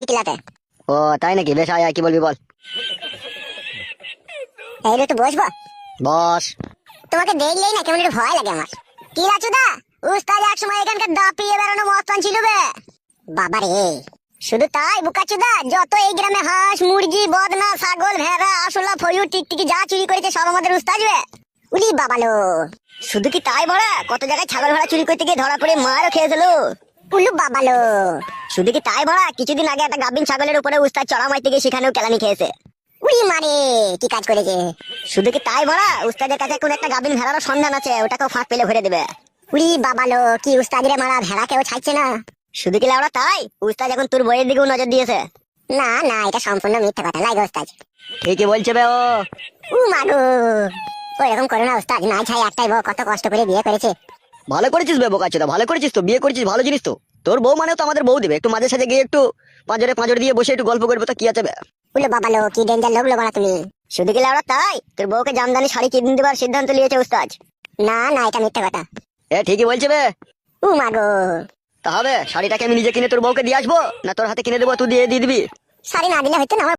ক্লাবে। ও তাই নাকি? বেশ, আয় আয়, কি বলবি বল। এই রে, তো বসবো। বস। তোমাকে দেখলেই না কেমন একটু ভয় লাগে আমার। কি রাচুদা, উস্তাদ এক সময় এখানকার দাপিয়ে বেড়ানো মস্তান ছিল বে। বাবা রে, শুধু তাই বুকাচুদা, যত এই গ্রামে হাঁস মুরগি বদনা ছাগল ভেড়া আসলা ফয়ু টিকটিকি যা চুরি করেছে সব আমাদের উস্তাদ বে। উলি বাবালো, শুধু কি তাই বড়া, কত জায়গায় ছাগল ভেড়া চুরি করতে গিয়ে ধরা পড়ে মারও খেয়েছিল। উলু বাবালো, শুধু কি তাই বড়া, কিছুদিন আগে একটা গাভিন ছাগলের উপরে উস্তাদ চড়া মারতে গিয়ে সেখানেও কেলানি খেয়েছে। উড়ি মারে, কি কাজ করেছে। শুধু কি তাই বড়া, উস্তাদের কাছে কোন একটা গাভিন ভেড়ারও সন্ধান আছে, ওটাকেও ফাঁক পেলে ভরে দেবে। উড়ি বাবালো, কি উস্তাদের মারা ভেড়া কেউ ছাড়ছে না। শুধু কি লাউড়া তাই, উস্তাদ এখন তোর বইয়ের দিকেও নজর দিয়েছে। না না, এটা সম্পূর্ণ মিথ্যা কথা লাগে উস্তাদ। ঠিকই বলছে বে ও। মাগো, ওইরকম করো না উস্তাদ, নাই ছাই একটাই বউ, কত কষ্ট করে বিয়ে করেছে। ভালো করেছিস বে বোকাচোদা, ভালো করেছিস তো, বিয়ে করেছিস, ভালো জিনিস তো। তোর বউ মানে তো আমাদের বউ দিবে, একটু মাঝে সাঝে গিয়ে একটু পাঁজরে পাঁজরে দিয়ে বসে একটু গল্প করবো, তো কি আছে বে। উলো বাবালো, কি ডেঞ্জার লোক লোক তুমি। শুধু কি লাউড়া তাই, তোর বউকে জামদানি শাড়ি কিনে দেবার সিদ্ধান্ত নিয়েছে উস্তাদ। না না, এটা মিথ্যা কথা। ঠিকই বলছে বে। মাগো, তা হবে, শাড়িটাকে আমি নিজে কিনে তোর বউকে দিয়ে আসবো, না তোর হাতে কিনে দেবো, তুই দিয়ে দিবি? শাড়ি না দিলে হইতো না, আমার